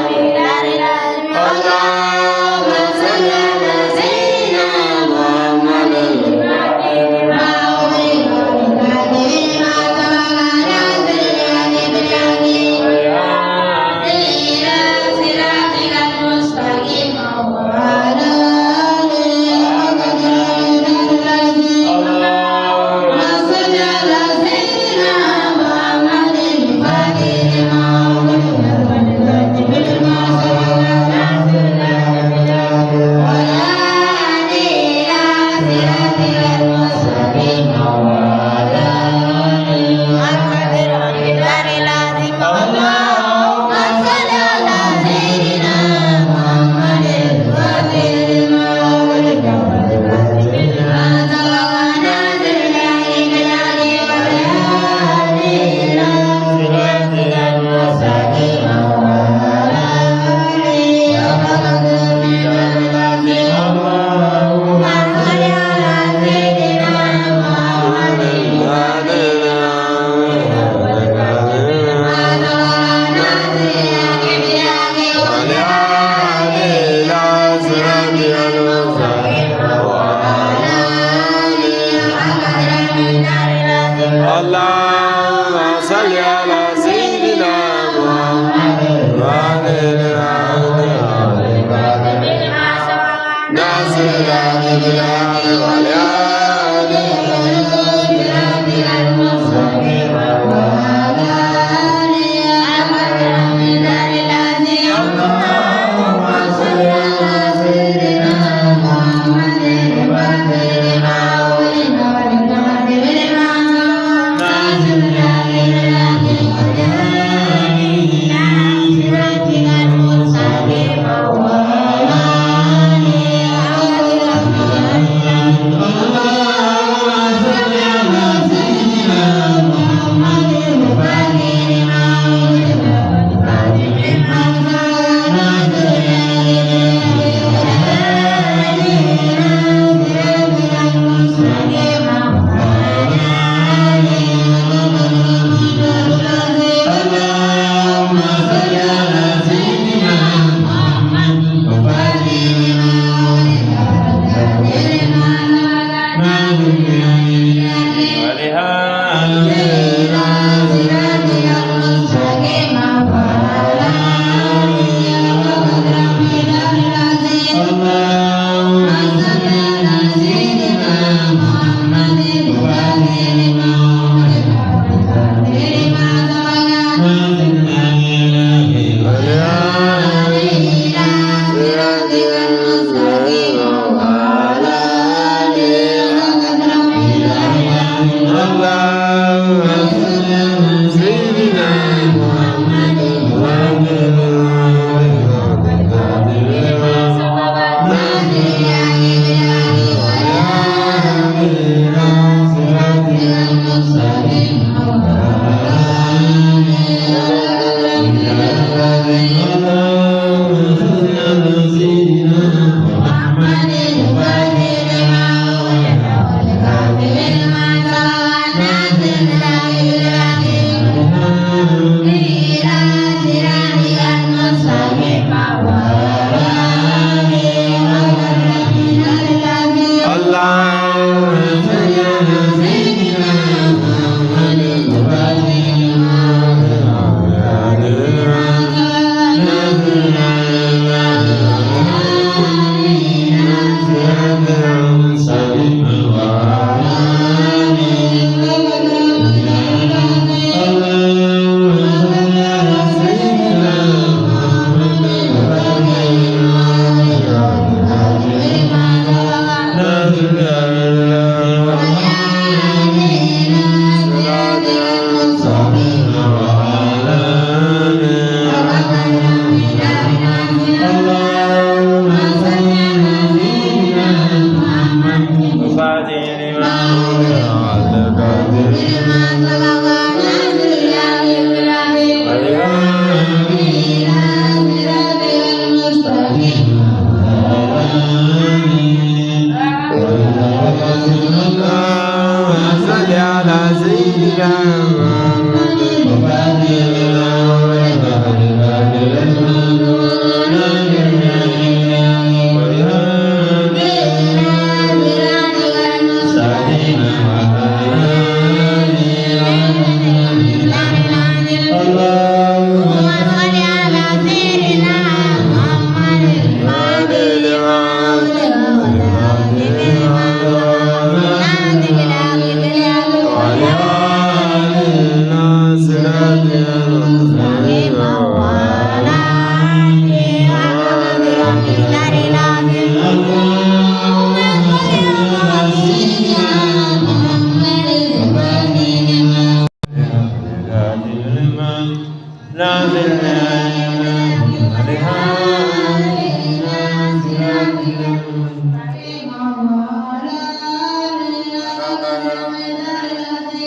Allahumma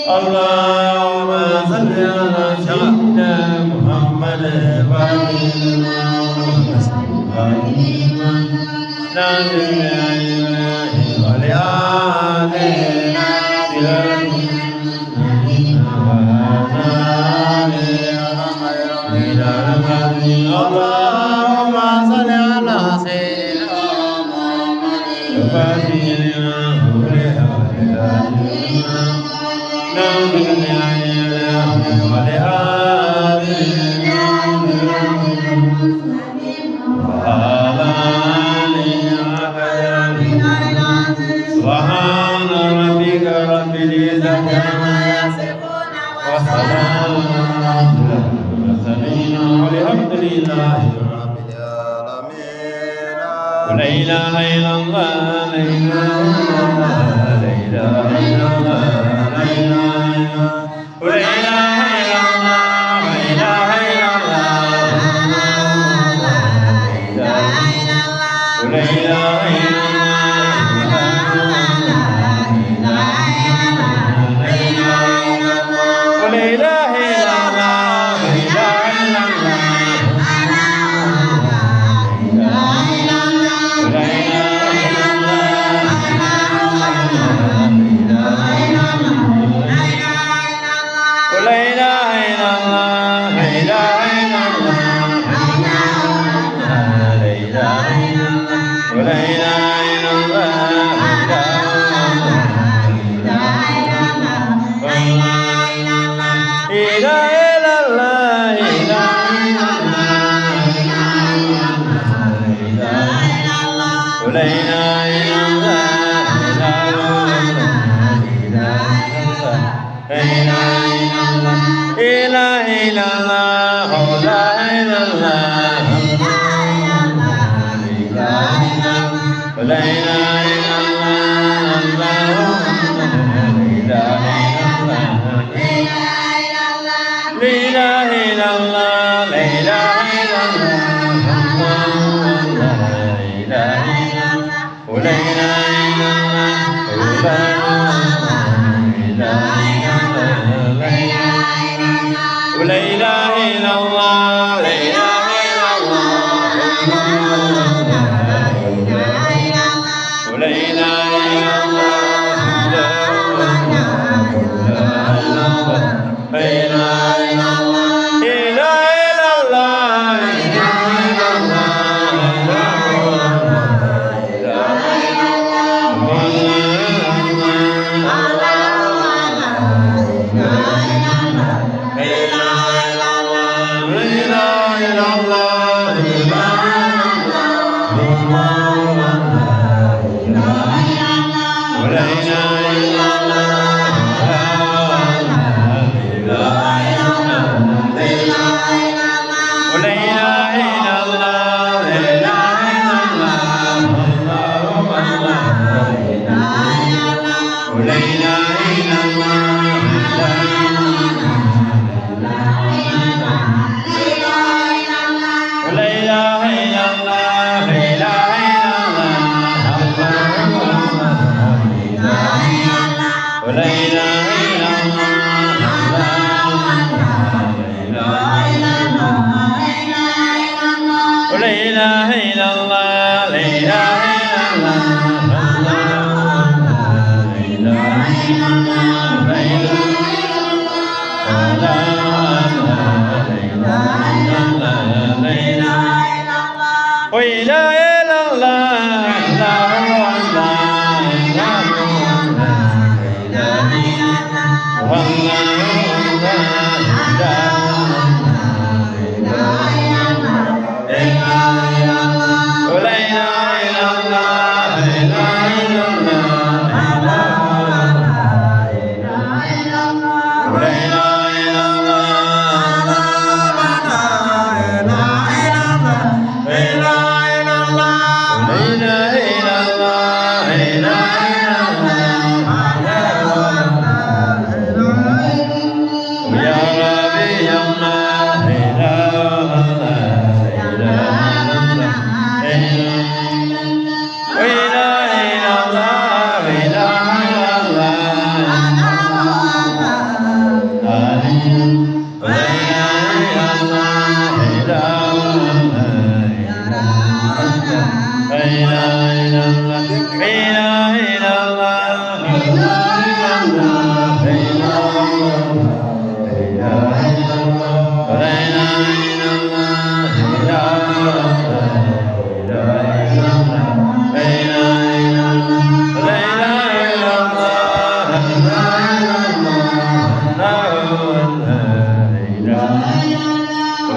اللهم صل على سيدنا محمد اللهم صل على سيدنا سبحان ربك رب العزة عما يصفون وسلام على المرسلين والحمد لله رب العالمين. لا إله إلا الله لا إله إلا الله لا إله إلا الله لا إله إلا الله لا إله إلا الله لا إله إلا الله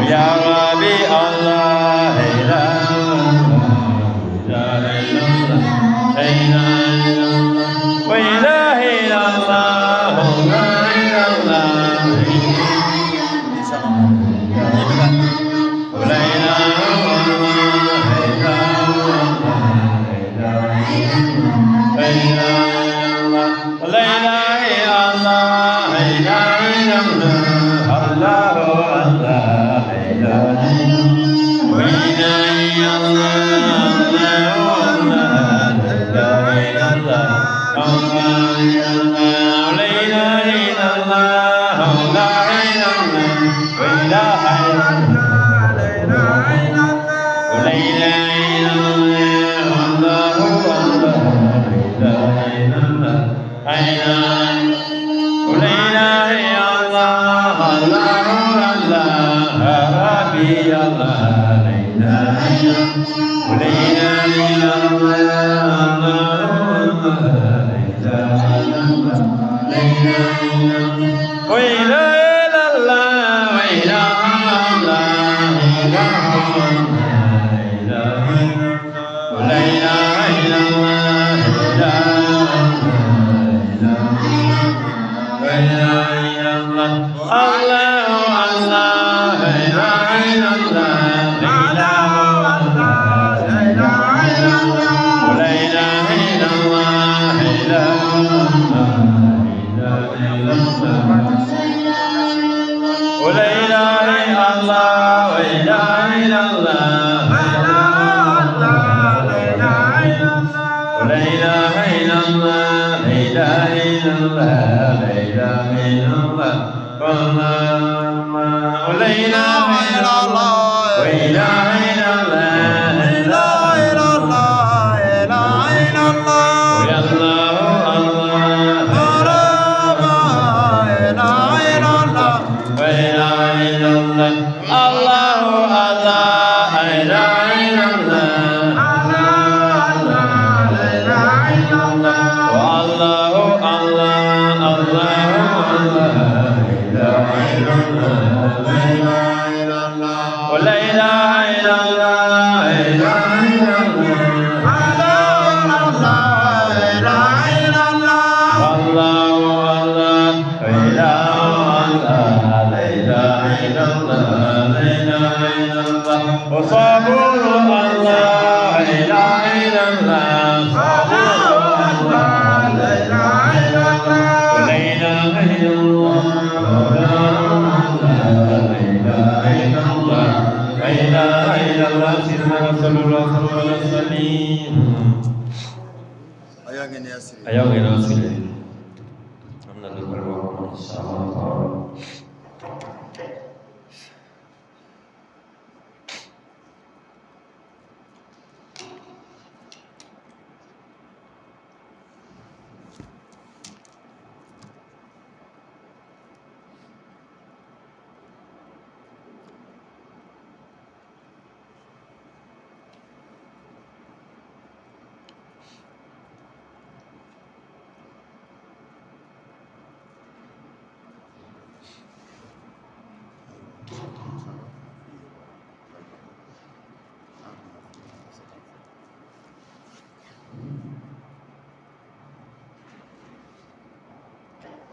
Ya Rabbi Allah, la ilaha illallah, la ilaha illallah, wa ilaha illallah, la ilaha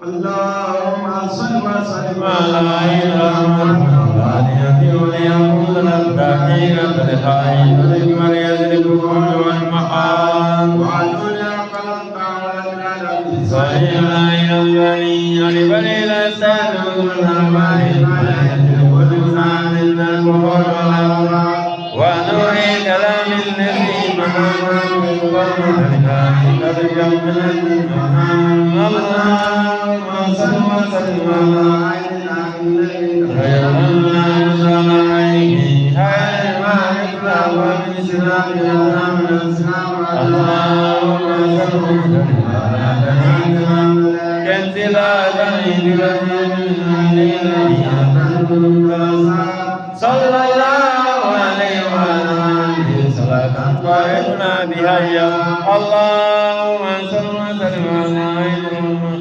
اللهم صل وسلم على الهادي وليقول الدقيقة الحي والمريض الكون والمحال وعلول قلم تعالى صحيح ينبغي لبني الأسان والنبي والإنسان الكفر والأمراض ونور كلام الذي منام من قبل ترجم من اللهم صل وسلم على عليه خير ما يطلع ومن سلام اللهم صل وسلم على كنز لا تغيب صلى الله عليه وعلى آله صلاة طائفنا بها اللهم صل وسلم على عين الرحمن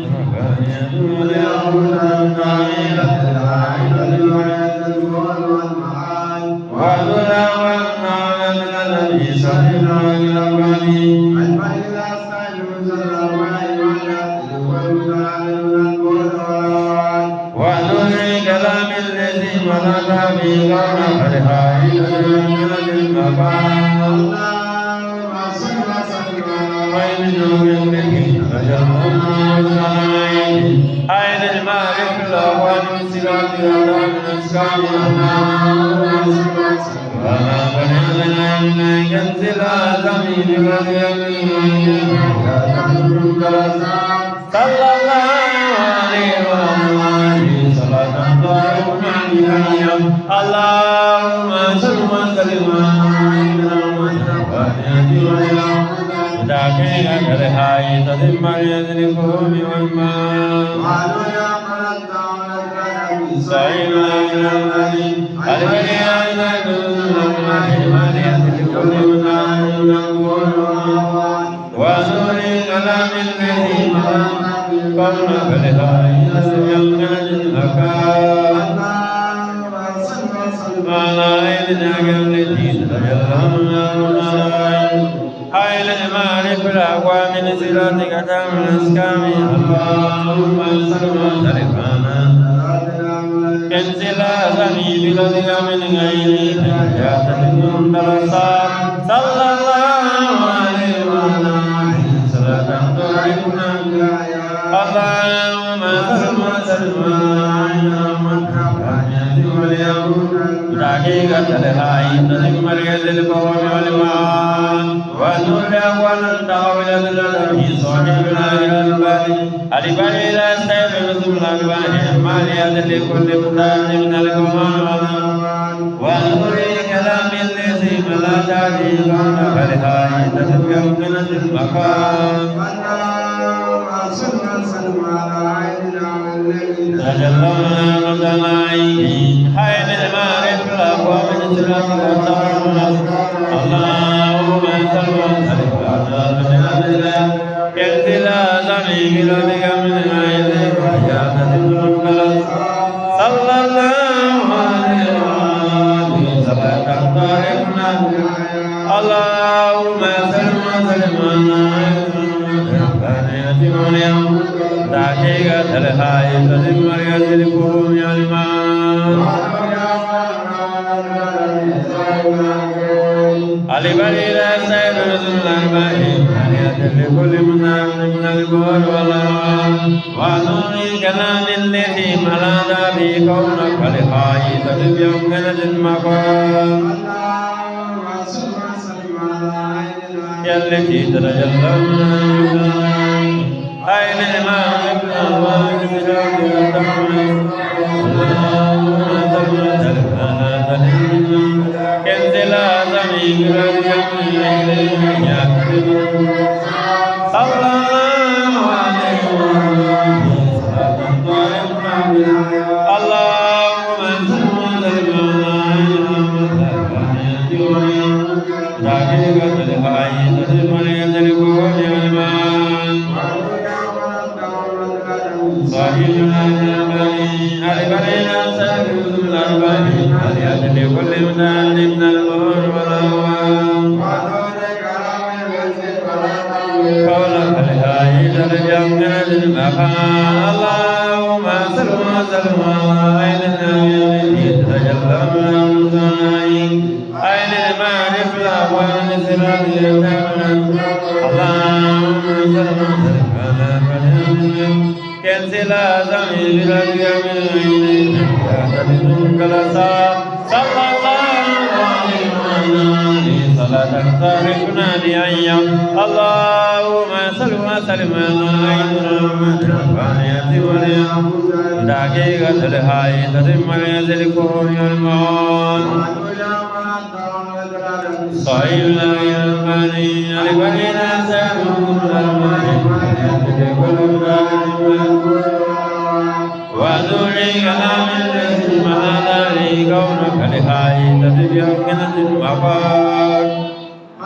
المعرف الأهوال من صراط من أسكان وما بنينا من كنز الآدم بغير صلى الله عليه وآله صلاة دائمة بها اللهم صل وسلم داكين كرهاي تدم يذنبهم والماء سعيد إلى المدين البني إلى الماء المالية لكل منام نقول وزور كلام الذي قلنا كرهاي تدم المكان على عيننا التي تجلى حيل المعرف الأقوام من صلاتك تام الأسكام اللهم صل وسلم كنز الأعظم بلدك من غير حياة من درسات صلى الله عليه وسلم صلاة تعرفنا اللهم صل وسلم دقيقة الهاي تدق مركز القوم والإيمان والنور أول التعاون الذي صاحبنا إلى البادي البادي لا يستيقظ رسول الله مالية لكل متان من القمان والنور كلام الذي بلا تالي قول الهاي تدق يومنا المقام تجلونا رضنائي حين المعرف الأقوى من سلامك اللهم صل وسلم على رسول كنز الأعظم بلدك من عينك وحياة المنقلب صلى الله عليه وآله صلاة طارقنا اللهم صل وسلم على مريم دقيقة الهاي تدم مركز الكون الماء علي بني لا سيد رسول الله علية لكل منام من الكون والأرواح ونوري كلام الذي ملاد به كونك الهاي تدم يمكن المقام التي تتجلى أين الإمام ابن الله بسجاك التحمل اللهم صل وسلم على تنين كنز الأعظم برجع إليه يكتب صلى الله عليه وسلم صلاة طائفنا اللهم صل وسلم على دقيقة الهاي تدم يزلقون والمان صاحبنا البني البنينا سابق الأربعين عليات لكل مدان من الغور والأوان قولك الهاي ترجع من المكان اللهم صل وسلم على عين النبي تتجلى من الصنائع عين المعرف الأقوال سراد اللهم صل وسلم على فنان كنز الأعظم بلدك من عينك تدم كلاسا صلى الله عليه وسلم صلاة تعرفنا بأيام اللهم صل وسلم على عين الرحمن واليوم دقيقة الهاي تتم يزل الكون والمعون صحيحنا يا البني البنينا سابقون الأربعين كل وذري كلام الذي مهد لي كونك لهاي تدب يمكنة المقام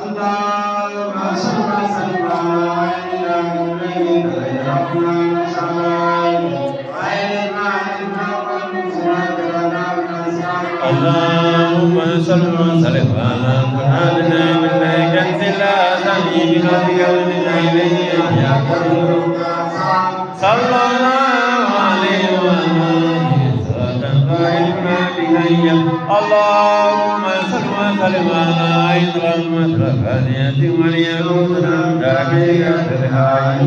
اللهم صل وسلم على اللهم صل وسلم على محمد من كنز الأعظم بلدك من إليه صلى الله عليه وسلم اللهم صل وسلم على عين رحمة ربانية وليكون دقيقة الحياة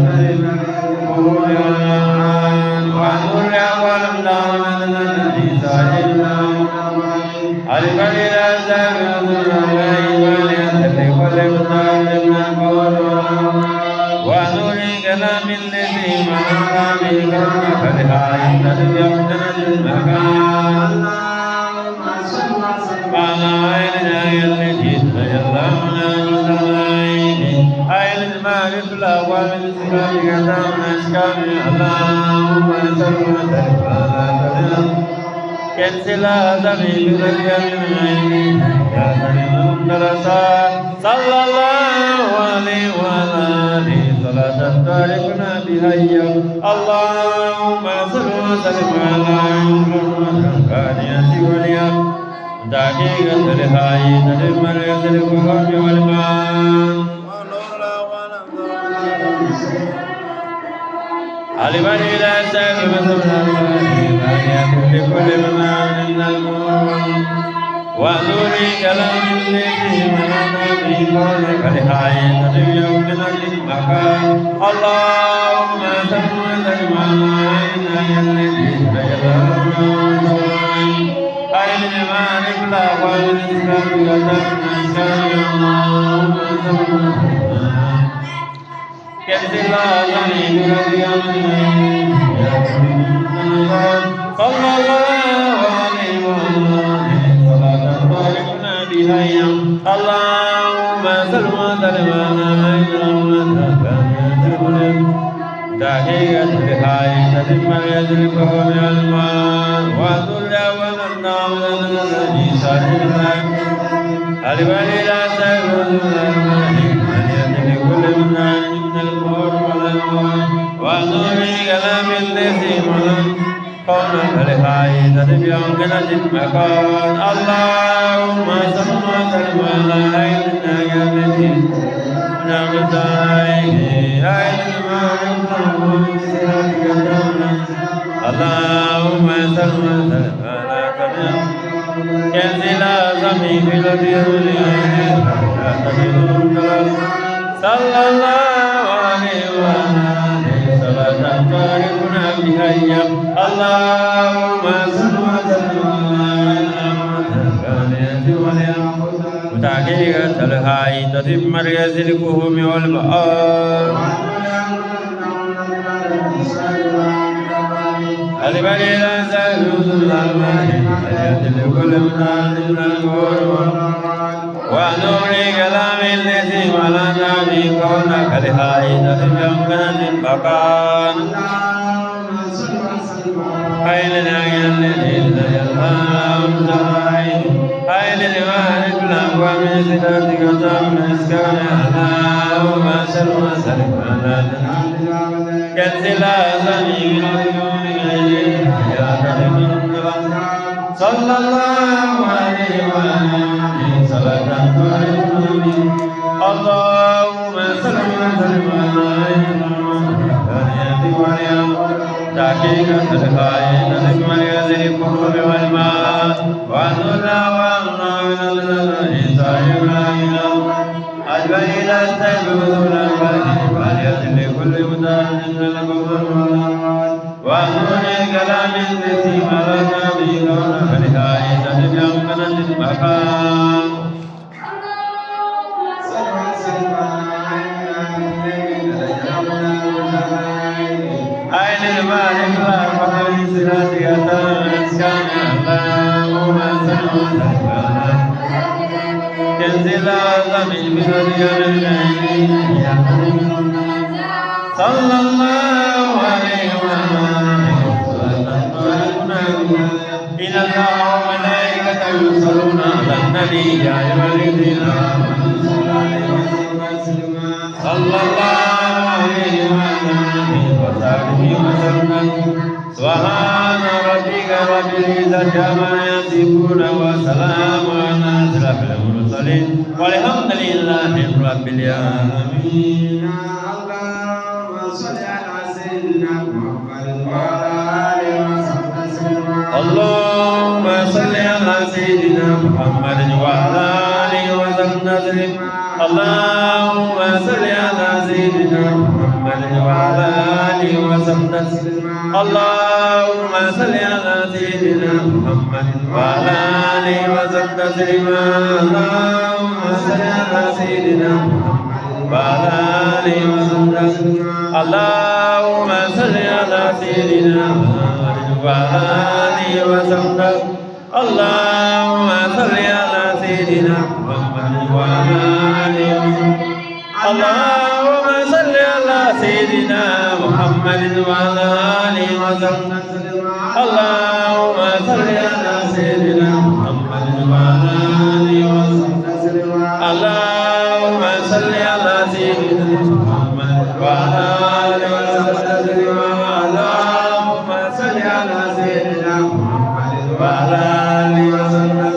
وذرية تدعو جنة المكان على عيننا التي تجلمنا بالعين عين المعرف الأول من سرابك دام أشكال اللهم سلم على تدعو كنسل آدمي بذرية من عيني يا سلم درسات صلى الله عليه وعلى آله صلاة تعرفنا بها اللهم صل وسلم على الفانية واليوم دقيقة الهاي تدم اليسر الكفر والمان علم إلى سيف مثل لكل ممان من المؤمن ونوري كلام الذي منعنا به قولك الهاي تدم يوم من المكان اللهم صل وسلم على عيننا التي تجلبنا أين المالك لا والإسلام وتمنى شر اللهم صل كنز الأغني بهدي أمين صلى الله عليه وسلم صلاة باركنا بها اللهم صل وسلم على دقيقة الحي تتم اليد فهو الماء وذل وننام الذي صاحبنا الولي لا سيرد الملك اليد لكل من المور والأموال ونور كلام الذي ملك قولك الحي تتم يمكنة المكان اللهم صل وسلم على عيننا التي نعمت عليه عين المعرفة اللهم صل وسلم على كريم كنز الأعظم في الدنيا صلى الله عليه وسلم صلاة تعرفنا بها اللهم صل وسلم على وتحقيقة الهاي تتم مركز الفهم والمآل البري لا سيرد الملك اليد لكل من القرب ونور كلام الذي ولنا به قولك الهاي تتم يمكنة المكان أين الأجل الذي تجلى أين المالك الأقوى من صداتك تم إسكان اللهم صل وسلم على كنز الأعظم من اليوم يا كريم صلى الله عليه وسلم صلاة تعرفنا اللهم صل وسلم على دقيقة الهاي تتم اليسر الكفر والماء ونرى وأمنا من الذي صاحبنا أجبر إلى استيقظ الأنباء فليأتي لكل متعد من الكفر ونور كلام الذي ملك به كونك الهاي تتم يمكنة المكان أين المالك لا فضل صلاتك تمسكن اللهم صل وسلم كنز الأعظم بهدي العين صلى الله عليه وسلم إن الله وملائكته يصلون على النبي يا أيها الذين آمنوا صلوا عليه وسلم صلى الله عليه وسلم سبحان ربك رب العزة عما يصفون وسلام على أشرف المرسلين والحمد لله رب العالمين. اللهم صل على سيدنا محمد وعلى آله وصحبه وسلم. اللهم صل على سيدنا محمد وعلى آله وسلم. اللهم صل على سيدنا محمد وعلى آله وسلم. اللهم صل على سيدنا محمد وعلى آله وسلم. اللهم صل على سيدنا محمد وعلى آله وسلم. اللهم صل على سيدنا محمد وعلى آله وسلم اللهم صل على سيدنا محمد وعلى آله وسلم اللهم صل على سيدنا محمد وعلى آله وسلم اللهم صل على سيدنا محمد وعلى آله وسلم اللهم صل على سيدنا محمد وعلى آله وسلم اللهم صل على سيدنا محمد وعلى آله وسلم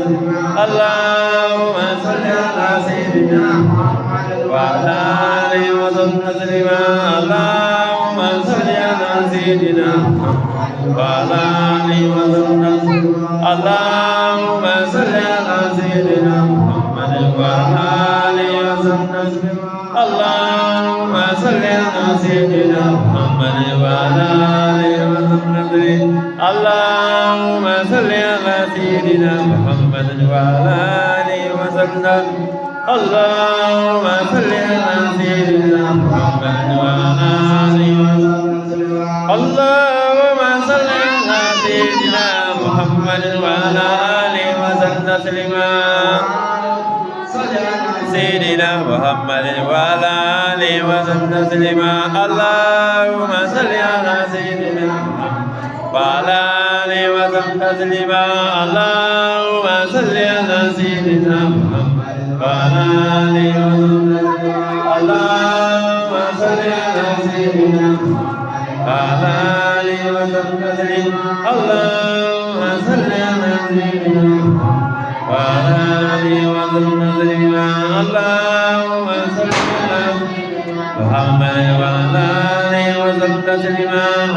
اللهم صل على سيدنا محمد وعلى آله وسلم اللهم صل على سيدنا محمد وعلى آله وسلم اللهم صل على سيدنا محمد وعلى آله وسلم اللهم صل على سيدنا محمد وعلى آله وسلم اللهم صل على سيدنا محمد وعلى آله وسلم اللهم صل على سيدنا محمد وعلى آله وسلم اللهم صل على سيدنا محمد وعلى آله وسلم سيدنا محمد وعلى آله وسلم اللهم صل على سيدنا محمد وعلى آله وسلم اللهم صل على سيدنا محمد وعلى آله وسلم اللهم صل على سيدنا محمد وعلى آله وسلم اللهم صل على سيدنا محمد وعلى آله وسلم اللهم صل على محمد وعلى آله وسلم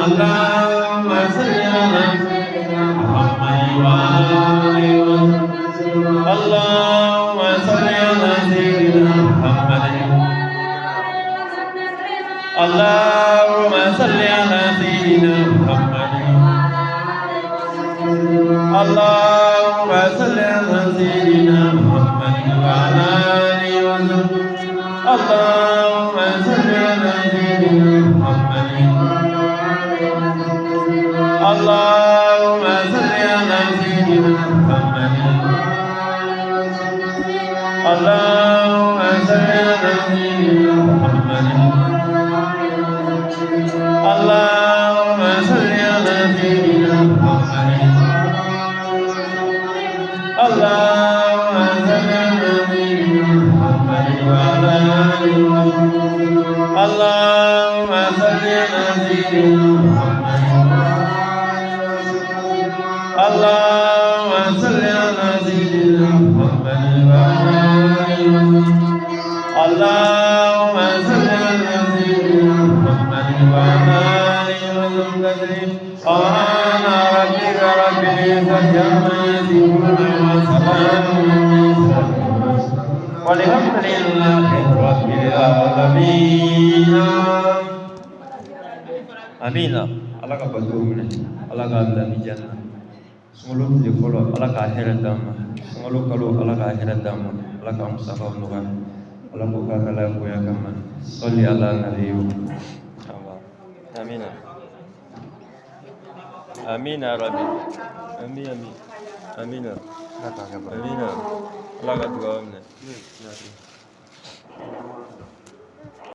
اللهم صل على محمد وعلى آله وسلم اللهم صل على سيدنا محمد اللهم صل على سيدنا محمد اللهم صل على سيدنا محمد وعلى آله وسلم اللهم صل على سيدنا محمد اللهم صل على سيدنا محمد اللهم صل على سيدنا محمد اللهم صل على سيدنا محمد اللهم صل على سيدنا محمد وعلى آله وسلم اللهم صل على سيدنا محمد اللهم صل على سيدنا محمد وعلى آله وسلم اللهم صل على سيدنا محمد وعلى آله وسلم سبحان ربك رب العزة عما يصفون وسلام والحمد لله رب العالمين آمين Allah ka bato minɛ Allah ka lami janna sunkalo tile fɔlɔ Allah ka hɛrɛ d'an ma sunkalo kalo Allah ka hɛrɛ d'an ma Allah ka musakaw nɔgɔya Allah k'o k'a ka lafiya kama sɔli ala nabiyu amina amina rabbi amin amin amina amina Allah ka dugawu minɛ